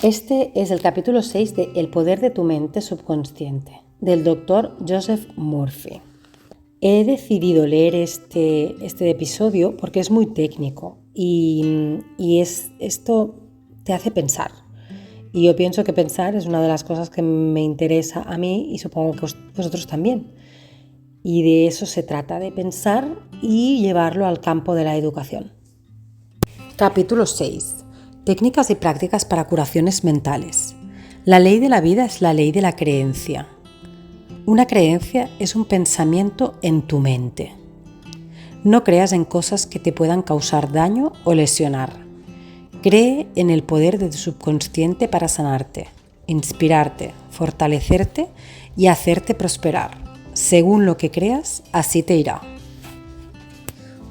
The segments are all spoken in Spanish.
Este es el capítulo 6 de El poder de tu mente subconsciente, del doctor Joseph Murphy. He decidido leer este episodio porque es muy técnico y esto te hace pensar. Y yo pienso que pensar es una de las cosas que me interesa a mí y supongo que vosotros también. Y de eso se trata, de pensar y llevarlo al campo de la educación. Capítulo 6. Técnicas y prácticas para curaciones mentales. La ley de la vida es la ley de la creencia. Una creencia es un pensamiento en tu mente. No creas en cosas que te puedan causar daño o lesionar. Cree en el poder de tu subconsciente para sanarte, inspirarte, fortalecerte y hacerte prosperar. Según lo que creas, así te irá.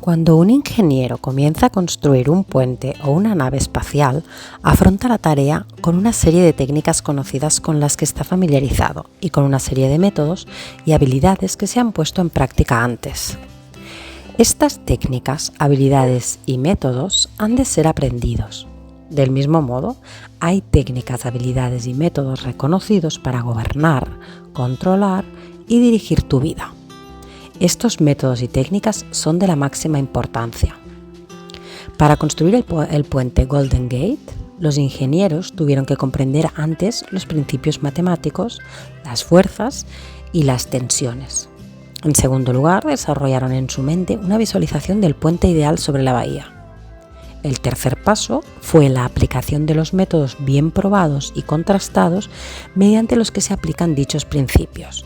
Cuando un ingeniero comienza a construir un puente o una nave espacial, afronta la tarea con una serie de técnicas conocidas con las que está familiarizado y con una serie de métodos y habilidades que se han puesto en práctica antes. Estas técnicas, habilidades y métodos han de ser aprendidos. Del mismo modo, hay técnicas, habilidades y métodos reconocidos para gobernar, controlar y dirigir tu vida. Estos métodos y técnicas son de la máxima importancia. Para construir el puente Golden Gate, los ingenieros tuvieron que comprender antes los principios matemáticos, las fuerzas y las tensiones. En segundo lugar, desarrollaron en su mente una visualización del puente ideal sobre la bahía. El tercer paso fue la aplicación de los métodos bien probados y contrastados mediante los que se aplican dichos principios.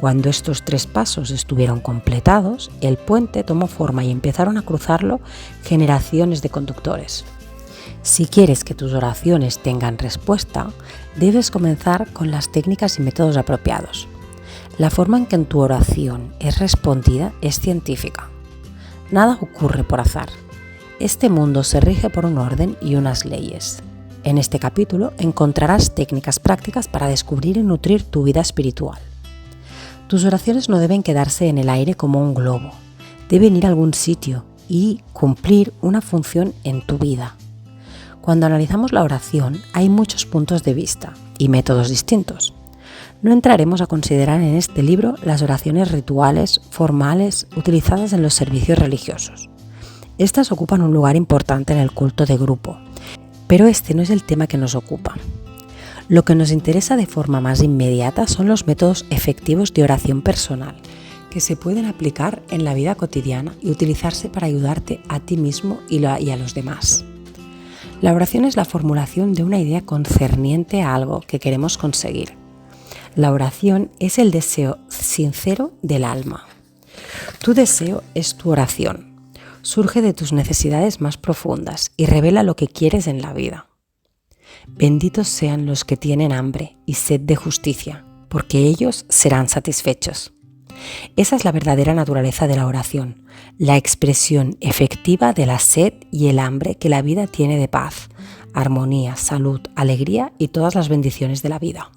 Cuando estos tres pasos estuvieron completados, el puente tomó forma y empezaron a cruzarlo generaciones de conductores. Si quieres que tus oraciones tengan respuesta, debes comenzar con las técnicas y métodos apropiados. La forma en que tu oración es respondida es científica. Nada ocurre por azar. Este mundo se rige por un orden y unas leyes. En este capítulo encontrarás técnicas prácticas para descubrir y nutrir tu vida espiritual. Tus oraciones no deben quedarse en el aire como un globo. Deben ir a algún sitio y cumplir una función en tu vida. Cuando analizamos la oración, hay muchos puntos de vista y métodos distintos. No entraremos a considerar en este libro las oraciones rituales, formales, utilizadas en los servicios religiosos. Estas ocupan un lugar importante en el culto de grupo, pero este no es el tema que nos ocupa. Lo que nos interesa de forma más inmediata son los métodos efectivos de oración personal, que se pueden aplicar en la vida cotidiana y utilizarse para ayudarte a ti mismo y a los demás. La oración es la formulación de una idea concerniente a algo que queremos conseguir. La oración es el deseo sincero del alma. Tu deseo es tu oración. Surge de tus necesidades más profundas y revela lo que quieres en la vida. Benditos sean los que tienen hambre y sed de justicia, porque ellos serán satisfechos. Esa es la verdadera naturaleza de la oración, la expresión efectiva de la sed y el hambre que la vida tiene de paz, armonía, salud, alegría y todas las bendiciones de la vida.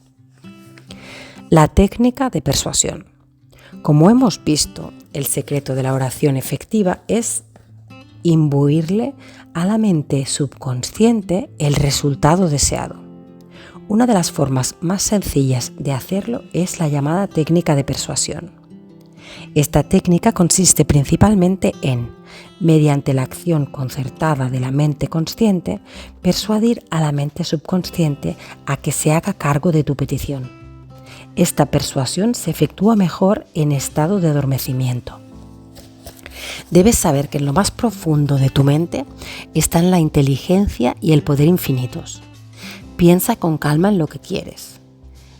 La técnica de persuasión. Como hemos visto, el secreto de la oración efectiva es imbuirle a la mente subconsciente el resultado deseado. Una de las formas más sencillas de hacerlo es la llamada técnica de persuasión. Esta técnica consiste principalmente en, mediante la acción concertada de la mente consciente, persuadir a la mente subconsciente a que se haga cargo de tu petición. Esta persuasión se efectúa mejor en estado de adormecimiento. Debes saber que en lo más profundo de tu mente están la inteligencia y el poder infinitos. Piensa con calma en lo que quieres.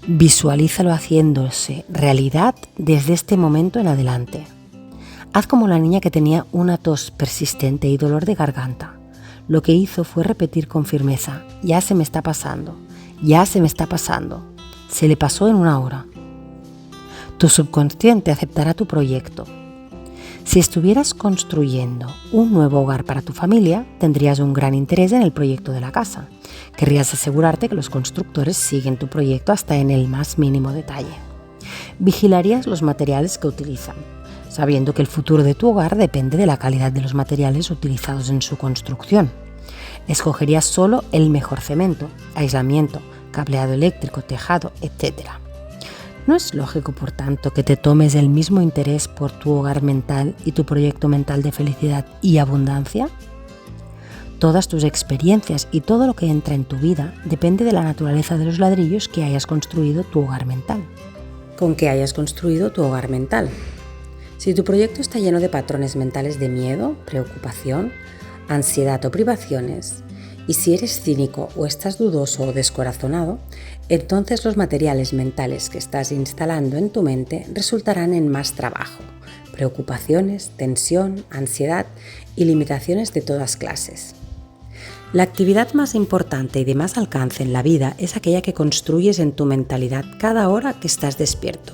Visualízalo haciéndose realidad desde este momento en adelante. Haz como la niña que tenía una tos persistente y dolor de garganta. Lo que hizo fue repetir con firmeza: ya se me está pasando, ya se me está pasando. Se le pasó en 1 hora. Tu subconsciente aceptará tu proyecto. Si estuvieras construyendo un nuevo hogar para tu familia, tendrías un gran interés en el proyecto de la casa. Querrías asegurarte que los constructores siguen tu proyecto hasta en el más mínimo detalle. Vigilarías los materiales que utilizan, sabiendo que el futuro de tu hogar depende de la calidad de los materiales utilizados en su construcción. Escogerías solo el mejor cemento, aislamiento, cableado eléctrico, tejado, etc. ¿No es lógico, por tanto, que te tomes el mismo interés por tu hogar mental y tu proyecto mental de felicidad y abundancia? Todas tus experiencias y todo lo que entra en tu vida depende de la naturaleza de los ladrillos que hayas construido tu hogar mental. ¿Con qué hayas construido tu hogar mental? Si tu proyecto está lleno de patrones mentales de miedo, preocupación, ansiedad o privaciones, y si eres cínico o estás dudoso o descorazonado, entonces los materiales mentales que estás instalando en tu mente resultarán en más trabajo, preocupaciones, tensión, ansiedad y limitaciones de todas clases. La actividad más importante y de más alcance en la vida es aquella que construyes en tu mentalidad cada hora que estás despierto.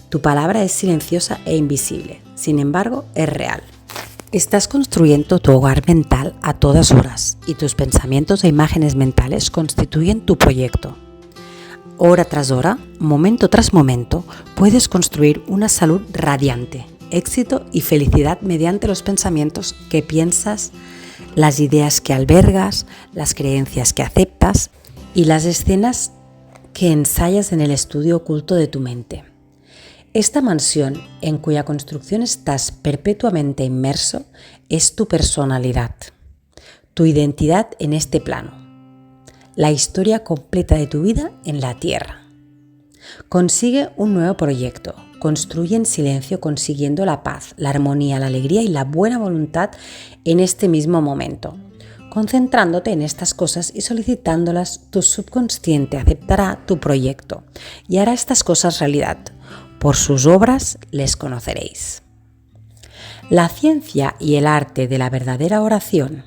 Tu palabra es silenciosa e invisible, sin embargo, es real. Estás construyendo tu hogar mental a todas horas y tus pensamientos e imágenes mentales constituyen tu proyecto. Hora tras hora, momento tras momento, puedes construir una salud radiante, éxito y felicidad mediante los pensamientos que piensas, las ideas que albergas, las creencias que aceptas y las escenas que ensayas en el estudio oculto de tu mente. Esta mansión, en cuya construcción estás perpetuamente inmerso, es tu personalidad, tu identidad en este plano, la historia completa de tu vida en la Tierra. Consigue un nuevo proyecto, construye en silencio consiguiendo la paz, la armonía, la alegría y la buena voluntad en este mismo momento. Concentrándote en estas cosas y solicitándolas, tu subconsciente aceptará tu proyecto y hará estas cosas realidad. Por sus obras les conoceréis. La ciencia y el arte de la verdadera oración.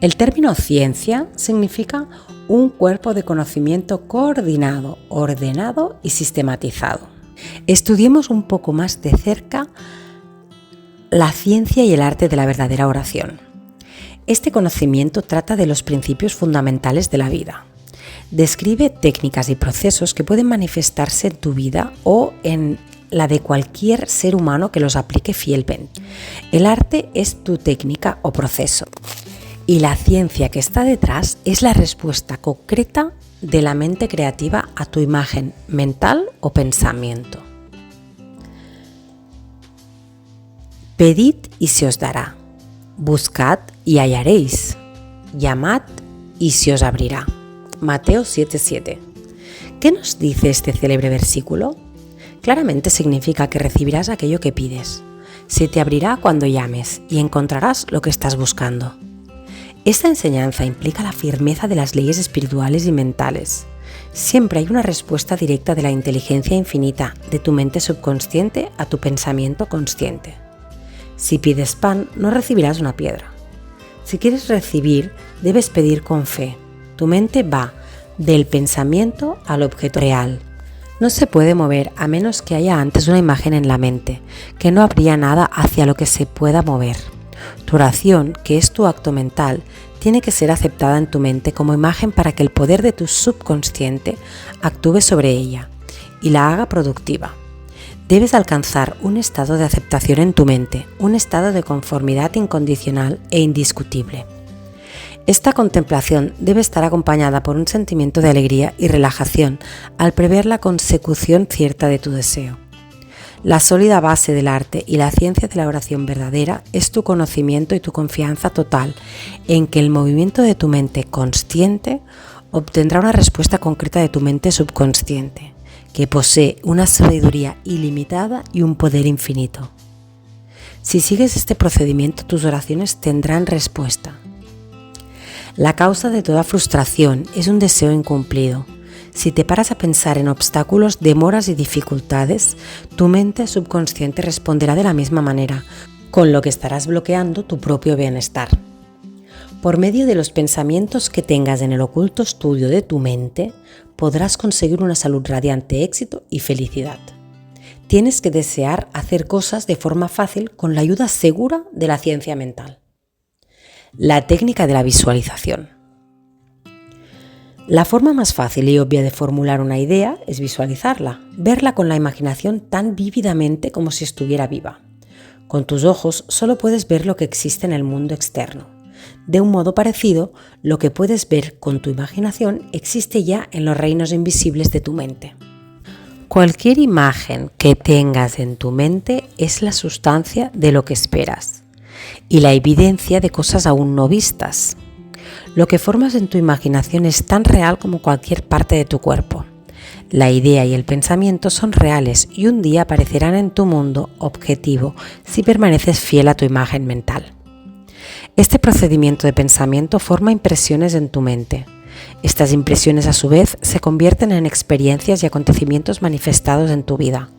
El término ciencia significa un cuerpo de conocimiento coordinado, ordenado y sistematizado. Estudiemos un poco más de cerca la ciencia y el arte de la verdadera oración. Este conocimiento trata de los principios fundamentales de la vida. Describe técnicas y procesos que pueden manifestarse en tu vida o en la de cualquier ser humano que los aplique fielmente. El arte es tu técnica o proceso y la ciencia que está detrás es la respuesta concreta de la mente creativa a tu imagen mental o pensamiento. Pedid y se os dará, buscad y hallaréis, llamad y se os abrirá. Mateo 7:7. ¿Qué nos dice este célebre versículo? Claramente significa que recibirás aquello que pides. Se te abrirá cuando llames y encontrarás lo que estás buscando. Esta enseñanza implica la firmeza de las leyes espirituales y mentales. Siempre hay una respuesta directa de la inteligencia infinita de tu mente subconsciente a tu pensamiento consciente. Si pides pan, no recibirás una piedra. Si quieres recibir, debes pedir con fe. Tu mente va del pensamiento al objeto real. No se puede mover a menos que haya antes una imagen en la mente, que no habría nada hacia lo que se pueda mover. Tu oración, que es tu acto mental, tiene que ser aceptada en tu mente como imagen para que el poder de tu subconsciente actúe sobre ella y la haga productiva. Debes alcanzar un estado de aceptación en tu mente, un estado de conformidad incondicional e indiscutible. Esta contemplación debe estar acompañada por un sentimiento de alegría y relajación al prever la consecución cierta de tu deseo. La sólida base del arte y la ciencia de la oración verdadera es tu conocimiento y tu confianza total en que el movimiento de tu mente consciente obtendrá una respuesta concreta de tu mente subconsciente, que posee una sabiduría ilimitada y un poder infinito. Si sigues este procedimiento, tus oraciones tendrán respuesta. La causa de toda frustración es un deseo incumplido. Si te paras a pensar en obstáculos, demoras y dificultades, tu mente subconsciente responderá de la misma manera, con lo que estarás bloqueando tu propio bienestar. Por medio de los pensamientos que tengas en el oculto estudio de tu mente, podrás conseguir una salud radiante, éxito y felicidad. Tienes que desear hacer cosas de forma fácil con la ayuda segura de la ciencia mental. La técnica de la visualización. La forma más fácil y obvia de formular una idea es visualizarla, verla con la imaginación tan vívidamente como si estuviera viva. Con tus ojos solo puedes ver lo que existe en el mundo externo. De un modo parecido, lo que puedes ver con tu imaginación existe ya en los reinos invisibles de tu mente. Cualquier imagen que tengas en tu mente es la sustancia de lo que esperas y la evidencia de cosas aún no vistas. Lo que formas en tu imaginación es tan real como cualquier parte de tu cuerpo. La idea y el pensamiento son reales y un día aparecerán en tu mundo objetivo si permaneces fiel a tu imagen mental. Este procedimiento de pensamiento forma impresiones en tu mente. Estas impresiones a su vez se convierten en experiencias y acontecimientos manifestados en tu vida.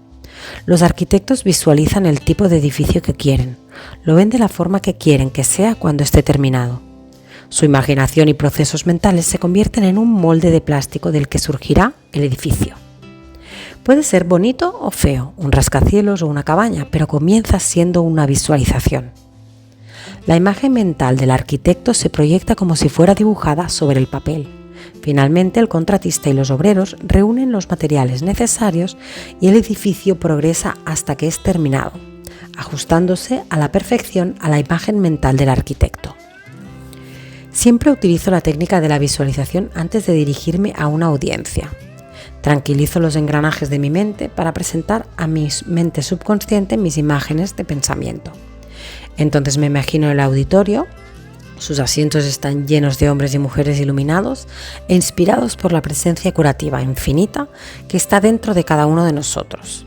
Los arquitectos visualizan el tipo de edificio que quieren, lo ven de la forma que quieren que sea cuando esté terminado. Su imaginación y procesos mentales se convierten en un molde de plástico del que surgirá el edificio. Puede ser bonito o feo, un rascacielos o una cabaña, pero comienza siendo una visualización. La imagen mental del arquitecto se proyecta como si fuera dibujada sobre el papel. Finalmente, el contratista y los obreros reúnen los materiales necesarios y el edificio progresa hasta que es terminado, ajustándose a la perfección a la imagen mental del arquitecto. Siempre utilizo la técnica de la visualización antes de dirigirme a una audiencia. Tranquilizo los engranajes de mi mente para presentar a mi mente subconsciente mis imágenes de pensamiento. Entonces me imagino el auditorio, sus asientos están llenos de hombres y mujeres iluminados e inspirados por la presencia curativa infinita que está dentro de cada uno de nosotros.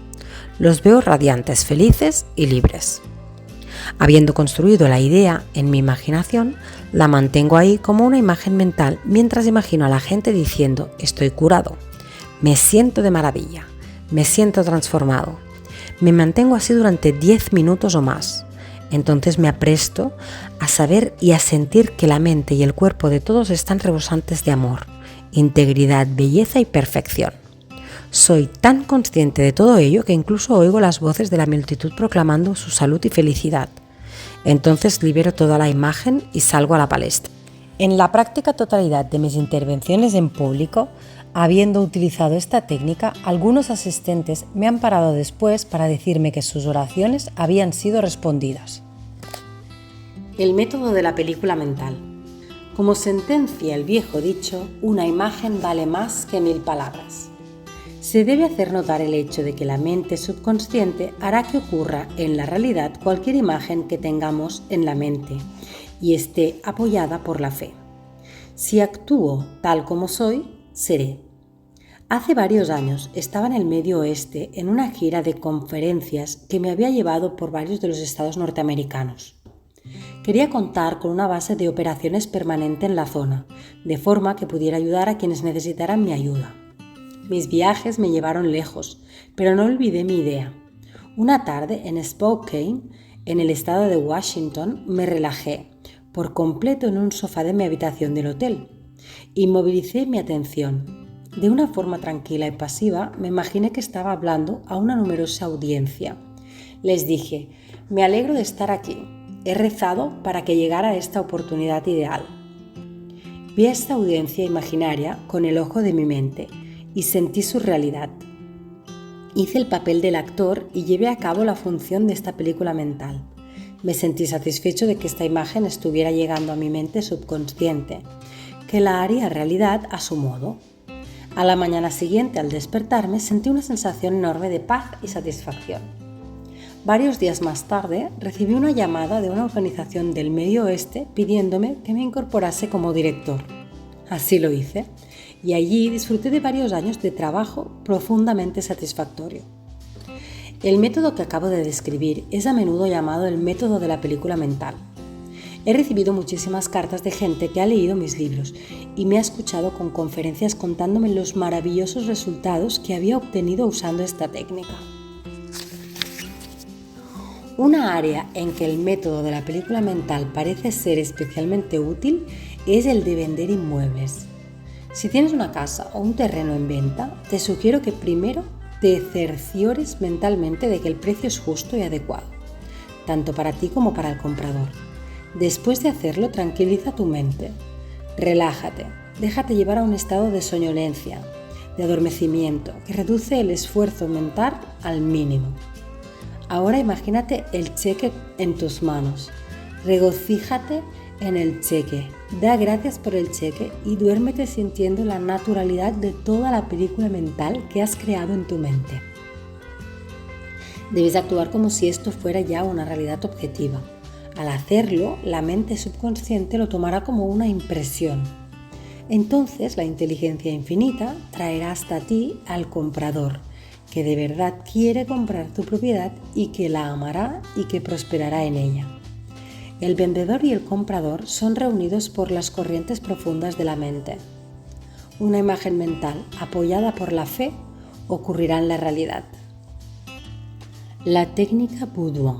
Los veo radiantes, felices y libres. Habiendo construido la idea en mi imaginación, la mantengo ahí como una imagen mental mientras imagino a la gente diciendo: estoy curado, me siento de maravilla, me siento transformado. Me mantengo así durante 10 minutos o más. Entonces me apresto a saber y a sentir que la mente y el cuerpo de todos están rebosantes de amor, integridad, belleza y perfección. Soy tan consciente de todo ello que incluso oigo las voces de la multitud proclamando su salud y felicidad. Entonces libero toda la imagen y salgo a la palestra. En la práctica totalidad de mis intervenciones en público, habiendo utilizado esta técnica, algunos asistentes me han parado después para decirme que sus oraciones habían sido respondidas. El método de la película mental. Como sentencia el viejo dicho, una imagen vale más que 1000 palabras. Se debe hacer notar el hecho de que la mente subconsciente hará que ocurra en la realidad cualquier imagen que tengamos en la mente y esté apoyada por la fe. Si actúo tal como soy, seré. Hace varios años estaba en el Medio Oeste en una gira de conferencias que me había llevado por varios de los estados norteamericanos. Quería contar con una base de operaciones permanente en la zona, de forma que pudiera ayudar a quienes necesitaran mi ayuda. Mis viajes me llevaron lejos, pero no olvidé mi idea. Una tarde en Spokane, en el estado de Washington, me relajé por completo en un sofá de mi habitación del hotel. Inmovilicé mi atención. De una forma tranquila y pasiva, me imaginé que estaba hablando a una numerosa audiencia. Les dije: me alegro de estar aquí. He rezado para que llegara esta oportunidad ideal. Vi a esta audiencia imaginaria con el ojo de mi mente y sentí su realidad. Hice el papel del actor y llevé a cabo la función de esta película mental. Me sentí satisfecho de que esta imagen estuviera llegando a mi mente subconsciente, que la haría realidad a su modo. A la mañana siguiente, al despertarme, sentí una sensación enorme de paz y satisfacción. Varios días más tarde, recibí una llamada de una organización del Medio Oeste pidiéndome que me incorporase como director. Así lo hice, y allí disfruté de varios años de trabajo profundamente satisfactorio. El método que acabo de describir es a menudo llamado el método de la película mental. He recibido muchísimas cartas de gente que ha leído mis libros y me ha escuchado con conferencias contándome los maravillosos resultados que había obtenido usando esta técnica. Una área en que el método de la película mental parece ser especialmente útil es el de vender inmuebles. Si tienes una casa o un terreno en venta, te sugiero que primero te cerciores mentalmente de que el precio es justo y adecuado, tanto para ti como para el comprador. Después de hacerlo, tranquiliza tu mente, relájate, déjate llevar a un estado de soñolencia, de adormecimiento, que reduce el esfuerzo mental al mínimo. Ahora imagínate el cheque en tus manos, regocíjate en el cheque. Da gracias por el cheque y duérmete sintiendo la naturalidad de toda la película mental que has creado en tu mente. Debes actuar como si esto fuera ya una realidad objetiva. Al hacerlo, la mente subconsciente lo tomará como una impresión. Entonces, la inteligencia infinita traerá hasta ti al comprador, que de verdad quiere comprar tu propiedad y que la amará y que prosperará en ella. El vendedor y el comprador son reunidos por las corrientes profundas de la mente. Una imagen mental apoyada por la fe ocurrirá en la realidad. La técnica Boudoin.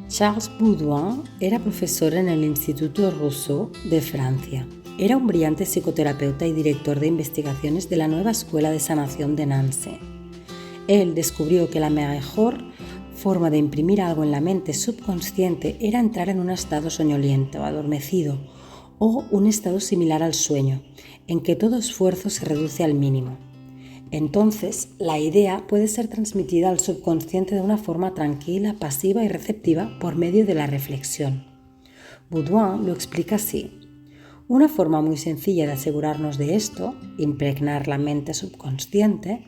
Charles Boudoin era profesor en el Instituto Rousseau de Francia. Era un brillante psicoterapeuta y director de investigaciones de la nueva escuela de sanación de Nancy. Él descubrió que la mejor forma de imprimir algo en la mente subconsciente era entrar en un estado soñoliento, adormecido, o un estado similar al sueño, en que todo esfuerzo se reduce al mínimo. Entonces, la idea puede ser transmitida al subconsciente de una forma tranquila, pasiva y receptiva por medio de la reflexión. Boudoin lo explica así. Una forma muy sencilla de asegurarnos de esto, impregnar la mente subconsciente,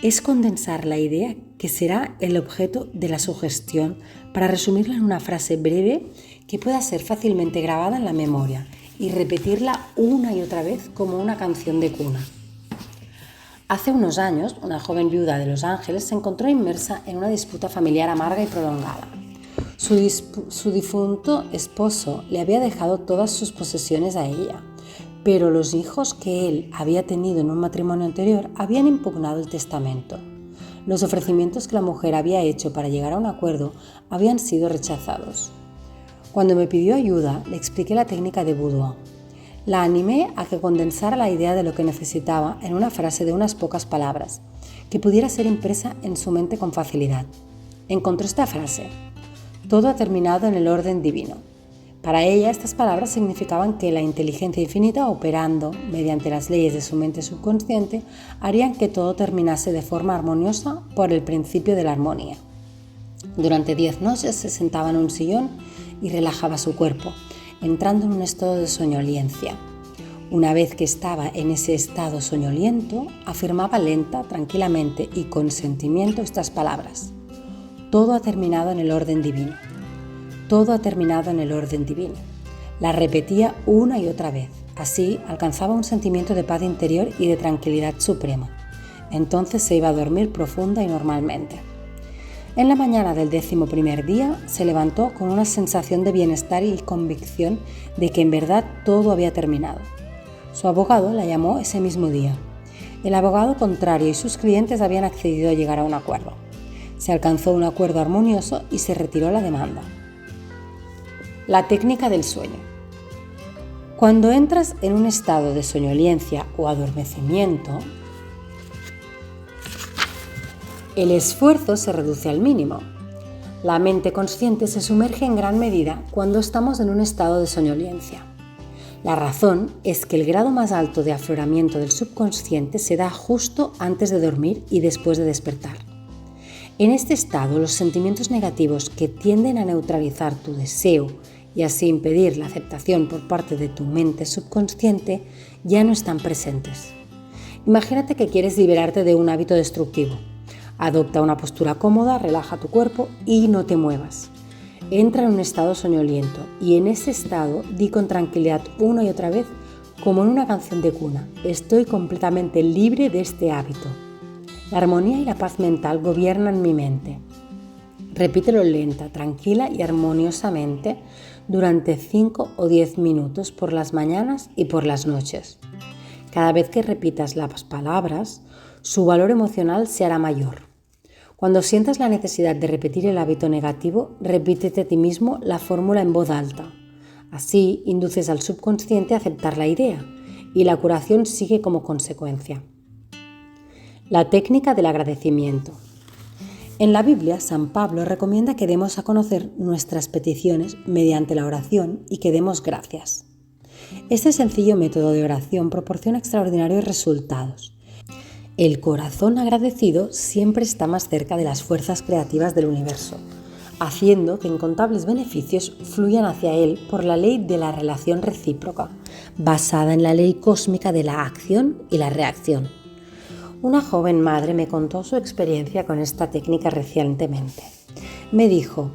es condensar la idea que será el objeto de la sugestión para resumirla en una frase breve que pueda ser fácilmente grabada en la memoria y repetirla una y otra vez como una canción de cuna. Hace unos años, una joven viuda de Los Ángeles se encontró inmersa en una disputa familiar amarga y prolongada. Su difunto esposo le había dejado todas sus posesiones a ella, pero los hijos que él había tenido en un matrimonio anterior habían impugnado el testamento. Los ofrecimientos que la mujer había hecho para llegar a un acuerdo habían sido rechazados. Cuando me pidió ayuda, le expliqué la técnica de Boudoin. La animé a que condensara la idea de lo que necesitaba en una frase de unas pocas palabras, que pudiera ser impresa en su mente con facilidad. Encontró esta frase: todo ha terminado en el orden divino. Para ella, estas palabras significaban que la inteligencia infinita, operando mediante las leyes de su mente subconsciente, harían que todo terminase de forma armoniosa por el principio de la armonía. Durante 10 noches se sentaba en un sillón y relajaba su cuerpo, entrando en un estado de soñoliencia. Una vez que estaba en ese estado soñoliento, afirmaba lenta, tranquilamente y con sentimiento estas palabras: todo ha terminado en el orden divino. Todo ha terminado en el orden divino. La repetía una y otra vez. Así alcanzaba un sentimiento de paz interior y de tranquilidad suprema. Entonces se iba a dormir profunda y normalmente. En la mañana del 11º día se levantó con una sensación de bienestar y convicción de que en verdad todo había terminado. Su abogado la llamó ese mismo día. El abogado contrario y sus clientes habían accedido a llegar a un acuerdo. Se alcanzó un acuerdo armonioso y se retiró la demanda. La técnica del sueño. Cuando entras en un estado de soñoliencia o adormecimiento, el esfuerzo se reduce al mínimo. La mente consciente se sumerge en gran medida cuando estamos en un estado de soñoliencia. La razón es que el grado más alto de afloramiento del subconsciente se da justo antes de dormir y después de despertar. En este estado, los sentimientos negativos que tienden a neutralizar tu deseo y así impedir la aceptación por parte de tu mente subconsciente ya no están presentes. Imagínate que quieres liberarte de un hábito destructivo. Adopta una postura cómoda, relaja tu cuerpo y no te muevas. Entra en un estado soñoliento y en ese estado di con tranquilidad una y otra vez, como en una canción de cuna: estoy completamente libre de este hábito. La armonía y la paz mental gobiernan mi mente. Repítelo lenta, tranquila y armoniosamente durante 5 o 10 minutos por las mañanas y por las noches. Cada vez que repitas las palabras, su valor emocional se hará mayor. Cuando sientas la necesidad de repetir el hábito negativo, repítete a ti mismo la fórmula en voz alta. Así induces al subconsciente a aceptar la idea y la curación sigue como consecuencia. La técnica del agradecimiento. En la Biblia, San Pablo recomienda que demos a conocer nuestras peticiones mediante la oración y que demos gracias. Este sencillo método de oración proporciona extraordinarios resultados. El corazón agradecido siempre está más cerca de las fuerzas creativas del universo. haciendo que incontables beneficios fluyan hacia él por la ley de la relación recíproca, basada en la ley cósmica de la acción y la reacción. Una joven madre me contó su experiencia con esta técnica recientemente. Me dijo: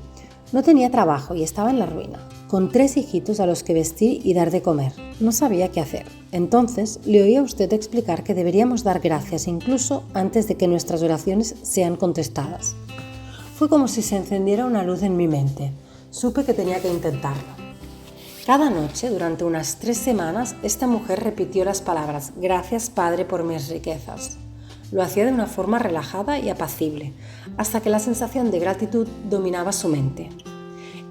no tenía trabajo y estaba en la ruina, con 3 hijitos a los que vestir y dar de comer. No sabía qué hacer. Entonces le oí a usted explicar que deberíamos dar gracias incluso antes de que nuestras oraciones sean contestadas. Fue como si se encendiera una luz en mi mente. Supe que tenía que intentarlo. Cada noche, durante unas 3 semanas, esta mujer repitió las palabras: gracias, Padre, por mis riquezas. Lo hacía de una forma relajada y apacible, hasta que la sensación de gratitud dominaba su mente.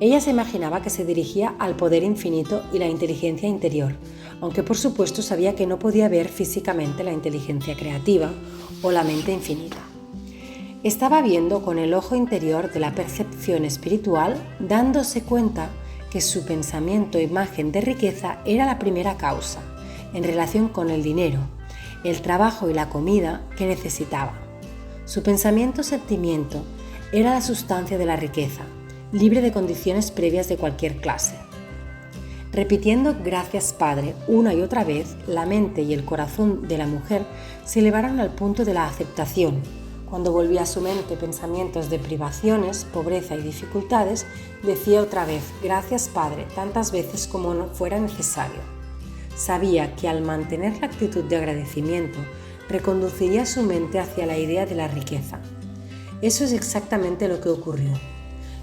Ella se imaginaba que se dirigía al poder infinito y la inteligencia interior, aunque por supuesto sabía que no podía ver físicamente la inteligencia creativa o la mente infinita. Estaba viendo con el ojo interior de la percepción espiritual, dándose cuenta que su pensamiento e imagen de riqueza era la primera causa, en relación con el dinero, el trabajo y la comida que necesitaba. Su pensamiento-sentimiento era la sustancia de la riqueza, libre de condiciones previas de cualquier clase. Repitiendo gracias Padre una y otra vez, la mente y el corazón de la mujer se elevaron al punto de la aceptación. Cuando volvía a su mente pensamientos de privaciones, pobreza y dificultades, decía otra vez gracias Padre tantas veces como no fuera necesario. Sabía que al mantener la actitud de agradecimiento, reconduciría su mente hacia la idea de la riqueza. Eso es exactamente lo que ocurrió.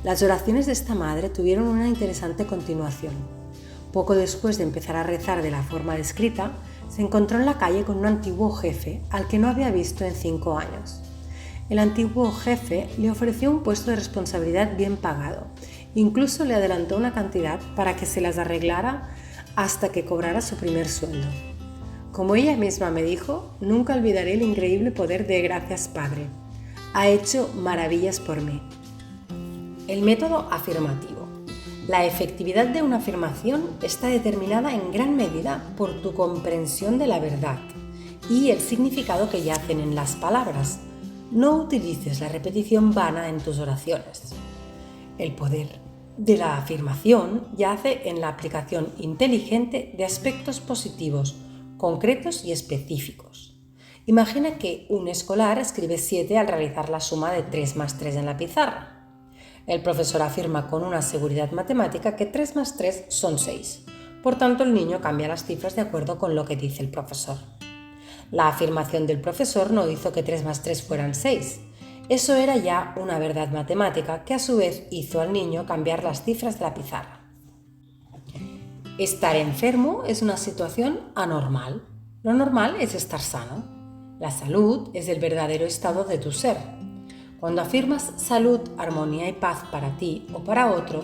Las oraciones de esta madre tuvieron una interesante continuación. Poco después de empezar a rezar de la forma descrita, se encontró en la calle con un antiguo jefe al que no había visto en 5 años. El antiguo jefe le ofreció un puesto de responsabilidad bien pagado. Incluso le adelantó una cantidad para que se las arreglara hasta que cobrara su primer sueldo. Como ella misma me dijo, nunca olvidaré el increíble poder de gracias Padre. Ha hecho maravillas por mí. El método afirmativo. La efectividad de una afirmación está determinada en gran medida por tu comprensión de la verdad y el significado que yacen en las palabras. No utilices la repetición vana en tus oraciones. El poder de la afirmación yace en la aplicación inteligente de aspectos positivos, concretos y específicos. Imagina que un escolar escribe 7 al realizar la suma de 3 más 3 en la pizarra. El profesor afirma con una seguridad matemática que 3 más 3 son 6. Por tanto, el niño cambia las cifras de acuerdo con lo que dice el profesor. La afirmación del profesor no hizo que 3 más 3 fueran 6. Eso era ya una verdad matemática que a su vez hizo al niño cambiar las cifras de la pizarra. Estar enfermo es una situación anormal. Lo normal es estar sano. La salud es el verdadero estado de tu ser. Cuando afirmas salud, armonía y paz para ti o para otro,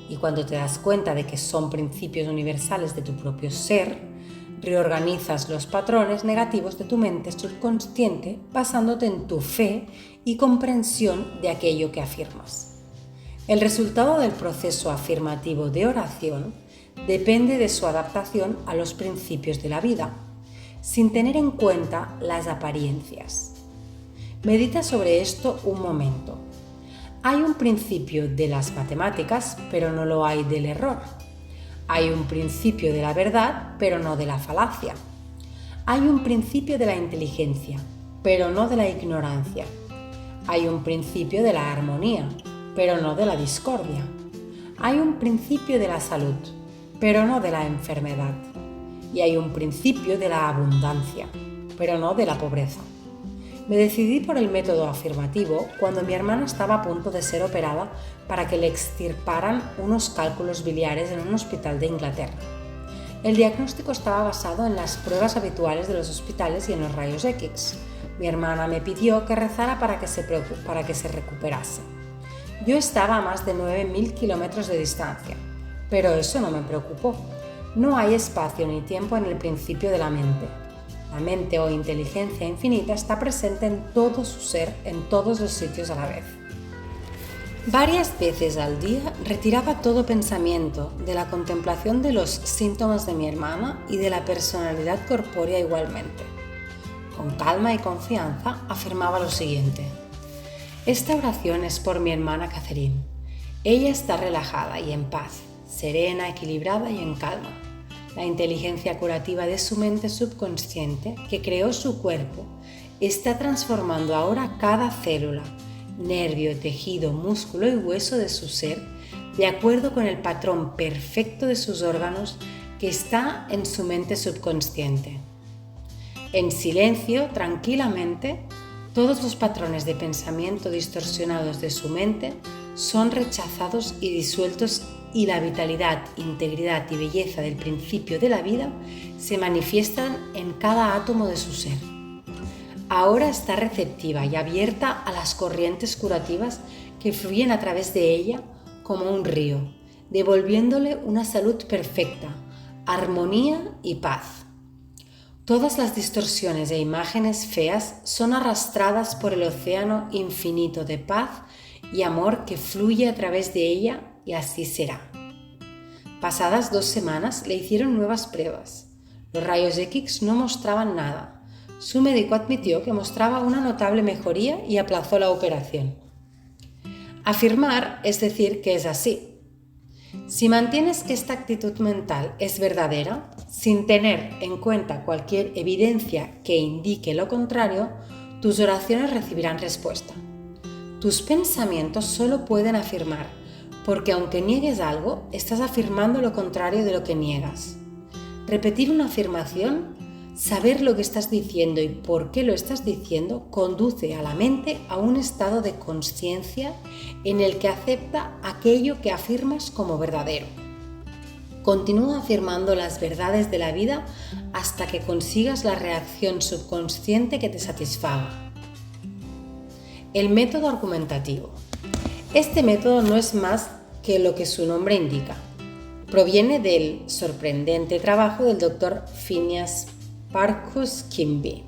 y cuando te das cuenta de que son principios universales de tu propio ser, reorganizas los patrones negativos de tu mente subconsciente basándote en tu fe y comprensión de aquello que afirmas. El resultado del proceso afirmativo de oración depende de su adaptación a los principios de la vida, sin tener en cuenta las apariencias. Medita sobre esto un momento. Hay un principio de las matemáticas, pero no lo hay del error. Hay un principio de la verdad, pero no de la falacia. Hay un principio de la inteligencia, pero no de la ignorancia. Hay un principio de la armonía, pero no de la discordia. Hay un principio de la salud, pero no de la enfermedad. Y hay un principio de la abundancia, pero no de la pobreza. Me decidí por el método afirmativo cuando mi hermana estaba a punto de ser operada para que le extirparan unos cálculos biliares en un hospital de Inglaterra. El diagnóstico estaba basado en las pruebas habituales de los hospitales y en los rayos X. Mi hermana me pidió que rezara para que se recuperase. Yo estaba a más de 9.000 kilómetros de distancia, pero eso no me preocupó. No hay espacio ni tiempo en el principio de la mente. La mente o inteligencia infinita está presente en todo su ser, en todos los sitios a la vez. Varias veces al día retiraba todo pensamiento de la contemplación de los síntomas de mi hermana y de la personalidad corpórea igualmente. Con calma y confianza afirmaba lo siguiente: esta oración es por mi hermana Catherine. Ella está relajada y en paz, serena, equilibrada y en calma. La inteligencia curativa de su mente subconsciente, que creó su cuerpo, está transformando ahora cada célula, nervio, tejido, músculo y hueso de su ser de acuerdo con el patrón perfecto de sus órganos que está en su mente subconsciente. En silencio, tranquilamente, todos los patrones de pensamiento distorsionados de su mente son rechazados y disueltos y la vitalidad, integridad y belleza del principio de la vida se manifiestan en cada átomo de su ser. Ahora está receptiva y abierta a las corrientes curativas que fluyen a través de ella como un río, devolviéndole una salud perfecta, armonía y paz. Todas las distorsiones e imágenes feas son arrastradas por el océano infinito de paz y amor que fluye a través de ella y así será. Pasadas 2 semanas le hicieron nuevas pruebas. Los rayos X no mostraban nada. Su médico admitió que mostraba una notable mejoría y aplazó la operación. Afirmar es decir que es así. Si mantienes que esta actitud mental es verdadera, sin tener en cuenta cualquier evidencia que indique lo contrario, tus oraciones recibirán respuesta. Tus pensamientos solo pueden afirmar, porque aunque niegues algo, estás afirmando lo contrario de lo que niegas. Repetir una afirmación, saber lo que estás diciendo y por qué lo estás diciendo, conduce a la mente a un estado de consciencia en el que acepta aquello que afirmas como verdadero. Continúa afirmando las verdades de la vida hasta que consigas la reacción subconsciente que te satisfaga. El método argumentativo. Este método no es más que lo que su nombre indica. Proviene del sorprendente trabajo del Dr. Phineas Parkhurst Quimby,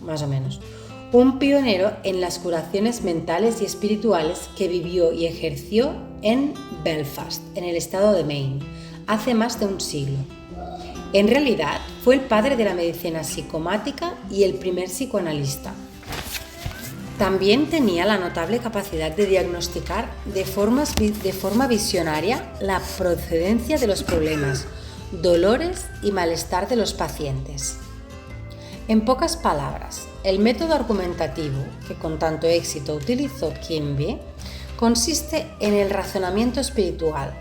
más o menos, un pionero en las curaciones mentales y espirituales que vivió y ejerció en Belfast, en el estado de Maine, hace más de un siglo. En realidad, fue el padre de la medicina psicomática y el primer psicoanalista. También tenía la notable capacidad de diagnosticar de forma visionaria la procedencia de los problemas, dolores y malestar de los pacientes. En pocas palabras, el método argumentativo que con tanto éxito utilizó Quimby consiste en el razonamiento espiritual.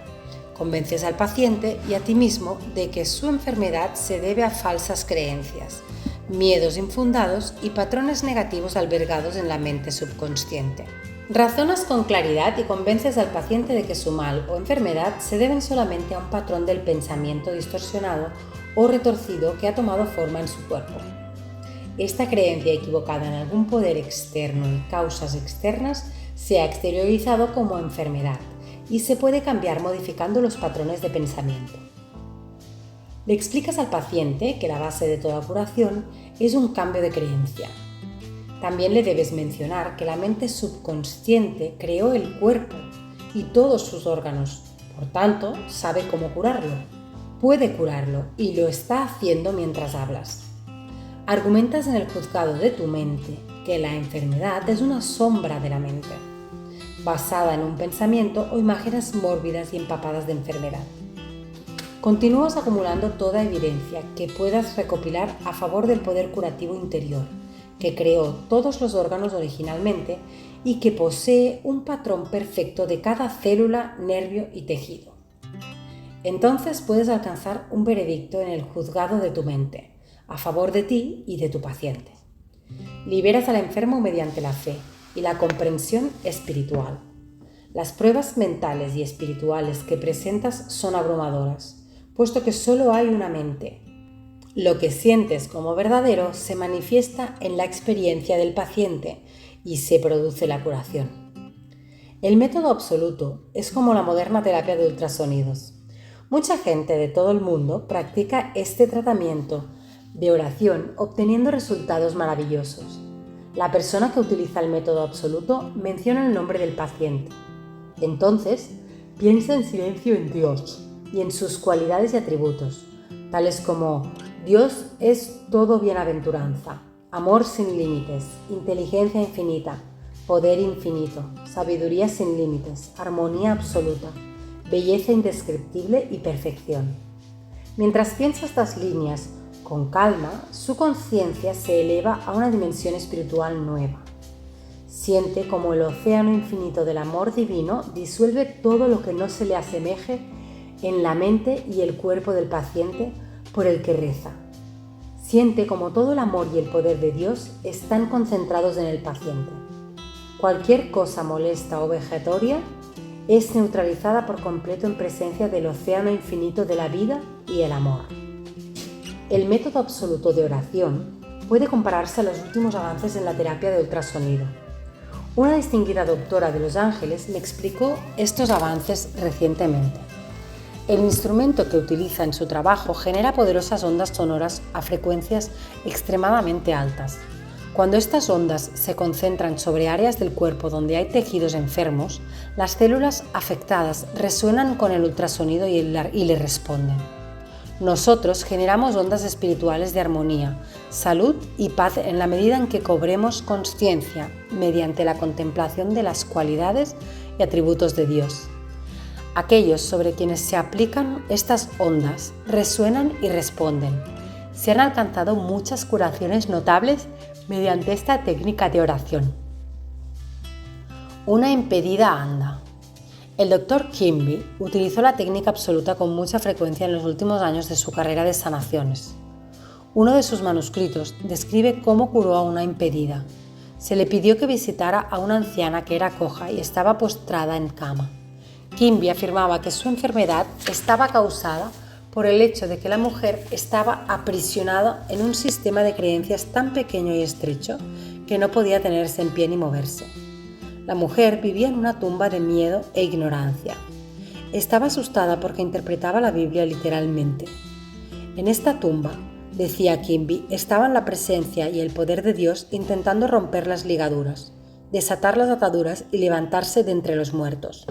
Convences al paciente y a ti mismo de que su enfermedad se debe a falsas creencias, miedos infundados y patrones negativos albergados en la mente subconsciente. Razonas con claridad y convences al paciente de que su mal o enfermedad se deben solamente a un patrón del pensamiento distorsionado o retorcido que ha tomado forma en su cuerpo. Esta creencia equivocada en algún poder externo y causas externas se ha exteriorizado como enfermedad y se puede cambiar modificando los patrones de pensamiento. Le explicas al paciente que la base de toda curación es un cambio de creencia. También le debes mencionar que la mente subconsciente creó el cuerpo y todos sus órganos, por tanto, sabe cómo curarlo, puede curarlo y lo está haciendo mientras hablas. Argumentas en el juzgado de tu mente que la enfermedad es una sombra de la mente, basada en un pensamiento o imágenes mórbidas y empapadas de enfermedad. Continúas acumulando toda evidencia que puedas recopilar a favor del poder curativo interior, que creó todos los órganos originalmente y que posee un patrón perfecto de cada célula, nervio y tejido. Entonces puedes alcanzar un veredicto en el juzgado de tu mente, a favor de ti y de tu paciente. Liberas al enfermo mediante la fe y la comprensión espiritual. Las pruebas mentales y espirituales que presentas son abrumadoras, puesto que solo hay una mente. Lo que sientes como verdadero se manifiesta en la experiencia del paciente y se produce la curación. El método absoluto es como la moderna terapia de ultrasonidos. Mucha gente de todo el mundo practica este tratamiento de oración obteniendo resultados maravillosos. La persona que utiliza el método absoluto menciona el nombre del paciente. Entonces, piensa en silencio en Dios y en sus cualidades y atributos, tales como Dios es todo bienaventuranza, amor sin límites, inteligencia infinita, poder infinito, sabiduría sin límites, armonía absoluta, belleza indescriptible y perfección. Mientras piensa estas líneas con calma, su conciencia se eleva a una dimensión espiritual nueva. Siente como el océano infinito del amor divino disuelve todo lo que no se le asemeje en la mente y el cuerpo del paciente por el que reza. Siente como todo el amor y el poder de Dios están concentrados en el paciente. Cualquier cosa molesta o vejatoria es neutralizada por completo en presencia del océano infinito de la vida y el amor. El método absoluto de oración puede compararse a los últimos avances en la terapia de ultrasonido. Una distinguida doctora de Los Ángeles me explicó estos avances recientemente. El instrumento que utiliza en su trabajo genera poderosas ondas sonoras a frecuencias extremadamente altas. Cuando estas ondas se concentran sobre áreas del cuerpo donde hay tejidos enfermos, las células afectadas resuenan con el ultrasonido y le responden. Nosotros generamos ondas espirituales de armonía, salud y paz en la medida en que cobremos conciencia mediante la contemplación de las cualidades y atributos de Dios. Aquellos sobre quienes se aplican estas ondas resuenan y responden. Se han alcanzado muchas curaciones notables mediante esta técnica de oración. Una impedida anda. El Dr. Quimby utilizó la técnica absoluta con mucha frecuencia en los últimos años de su carrera de sanaciones. Uno de sus manuscritos describe cómo curó a una impedida. Se le pidió que visitara a una anciana que era coja y estaba postrada en cama. Quimby afirmaba que su enfermedad estaba causada por el hecho de que la mujer estaba aprisionada en un sistema de creencias tan pequeño y estrecho que no podía tenerse en pie ni moverse. La mujer vivía en una tumba de miedo e ignorancia. Estaba asustada porque interpretaba la Biblia literalmente. En esta tumba, decía Quimby, estaban la presencia y el poder de Dios intentando romper las ligaduras, desatar las ataduras y levantarse de entre los muertos.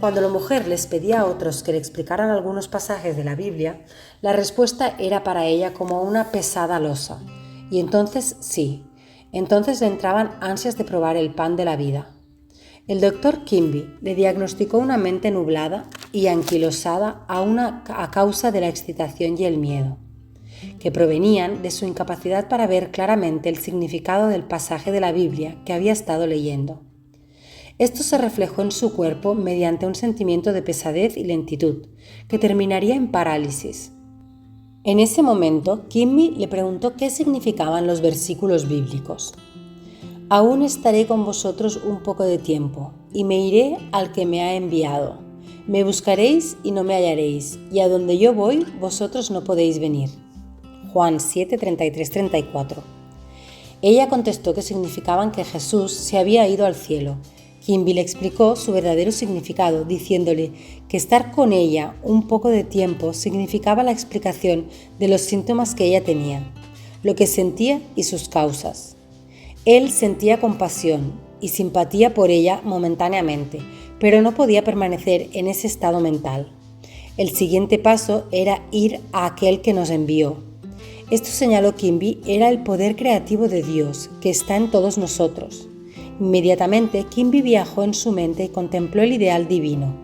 Cuando la mujer les pedía a otros que le explicaran algunos pasajes de la Biblia, la respuesta era para ella como una pesada losa. Y entonces entonces le entraban ansias de probar el pan de la vida. El Dr. Quimby le diagnosticó una mente nublada y anquilosada a causa de la excitación y el miedo, que provenían de su incapacidad para ver claramente el significado del pasaje de la Biblia que había estado leyendo. Esto se reflejó en su cuerpo mediante un sentimiento de pesadez y lentitud, que terminaría en parálisis. En ese momento, Quimby le preguntó qué significaban los versículos bíblicos. Aún estaré con vosotros un poco de tiempo, y me iré al que me ha enviado. Me buscaréis y no me hallaréis, y a donde yo voy, vosotros no podéis venir. Juan 7, 33-34. Ella contestó que significaban que Jesús se había ido al cielo. Quimby le explicó su verdadero significado, diciéndole que estar con ella un poco de tiempo significaba la explicación de los síntomas que ella tenía, lo que sentía y sus causas. Él sentía compasión y simpatía por ella momentáneamente, pero no podía permanecer en ese estado mental. El siguiente paso era ir a aquel que nos envió. Esto, señaló Quimby, era el poder creativo de Dios que está en todos nosotros. Inmediatamente, Quimby viajó en su mente y contempló el ideal divino,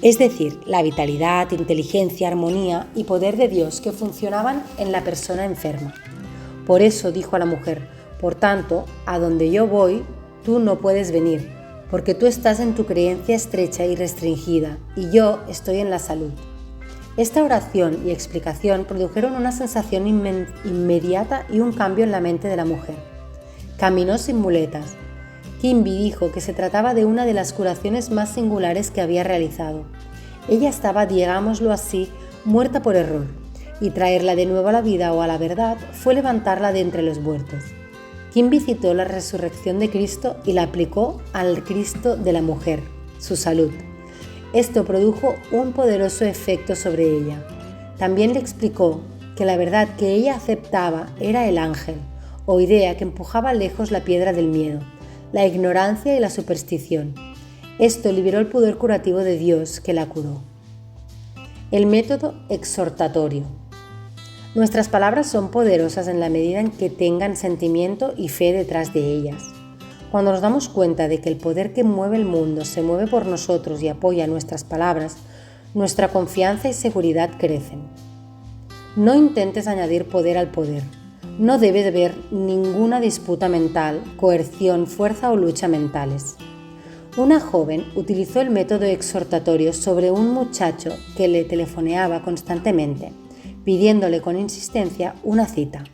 es decir, la vitalidad, inteligencia, armonía y poder de Dios que funcionaban en la persona enferma. Por eso dijo a la mujer: por tanto, a donde yo voy, tú no puedes venir, porque tú estás en tu creencia estrecha y restringida, y yo estoy en la salud. Esta oración y explicación produjeron una sensación inmediata y un cambio en la mente de la mujer. Caminó sin muletas. Quimby dijo que se trataba de una de las curaciones más singulares que había realizado. Ella estaba, digámoslo así, muerta por error, y traerla de nuevo a la vida o a la verdad fue levantarla de entre los muertos. Quimby citó la resurrección de Cristo y la aplicó al Cristo de la mujer, su salud. Esto produjo un poderoso efecto sobre ella. También le explicó que la verdad que ella aceptaba era el ángel, o idea que empujaba lejos la piedra del miedo, la ignorancia y la superstición. Esto liberó el poder curativo de Dios que la curó. El método exhortatorio. Nuestras palabras son poderosas en la medida en que tengan sentimiento y fe detrás de ellas. Cuando nos damos cuenta de que el poder que mueve el mundo se mueve por nosotros y apoya nuestras palabras, nuestra confianza y seguridad crecen. No intentes añadir poder al poder. No debe haber ninguna disputa mental, coerción, fuerza o lucha mentales. Una joven utilizó el método exhortatorio sobre un muchacho que le telefoneaba constantemente, pidiéndole con insistencia una cita.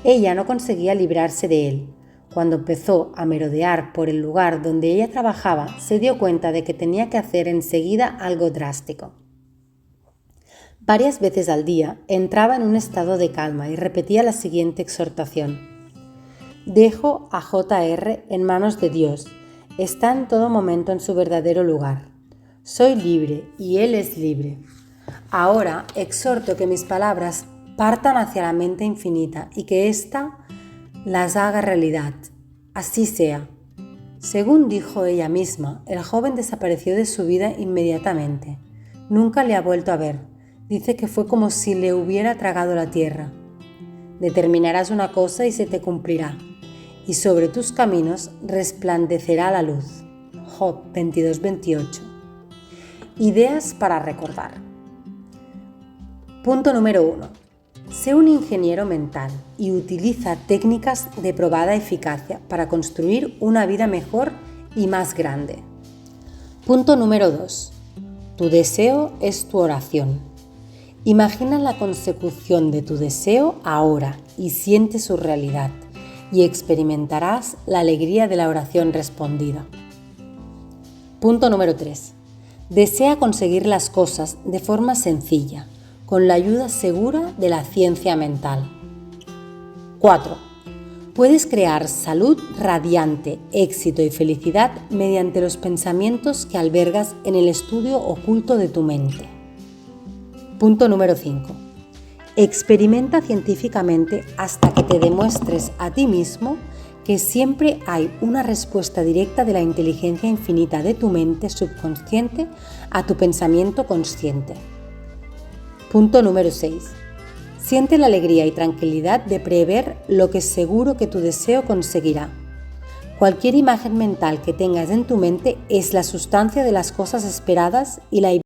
Ella no conseguía librarse de él. Cuando empezó a merodear por el lugar donde ella trabajaba, se dio cuenta de que tenía que hacer enseguida algo drástico. Varias veces al día entraba en un estado de calma y repetía la siguiente exhortación: dejo a JR en manos de Dios, está en todo momento en su verdadero lugar. Soy libre y Él es libre. Ahora exhorto que mis palabras partan hacia la mente infinita y que ésta las haga realidad. Así sea. Según dijo ella misma, el joven desapareció de su vida inmediatamente. Nunca le ha vuelto a ver. Dice que fue como si le hubiera tragado la tierra. Determinarás una cosa y se te cumplirá, y sobre tus caminos resplandecerá la luz. Job 22:28. Ideas para recordar. Punto número 1. Sé un ingeniero mental y utiliza técnicas de probada eficacia para construir una vida mejor y más grande. Punto número 2. Tu deseo es tu oración. Imagina la consecución de tu deseo ahora y siente su realidad, y experimentarás la alegría de la oración respondida. Punto número 3. Desea conseguir las cosas de forma sencilla, con la ayuda segura de la ciencia mental. 4. Puedes crear salud radiante, éxito y felicidad mediante los pensamientos que albergas en el estudio oculto de tu mente. Punto número 5. Experimenta científicamente hasta que te demuestres a ti mismo que siempre hay una respuesta directa de la inteligencia infinita de tu mente subconsciente a tu pensamiento consciente. Punto número 6. Siente la alegría y tranquilidad de prever lo que es seguro que tu deseo conseguirá. Cualquier imagen mental que tengas en tu mente es la sustancia de las cosas esperadas y la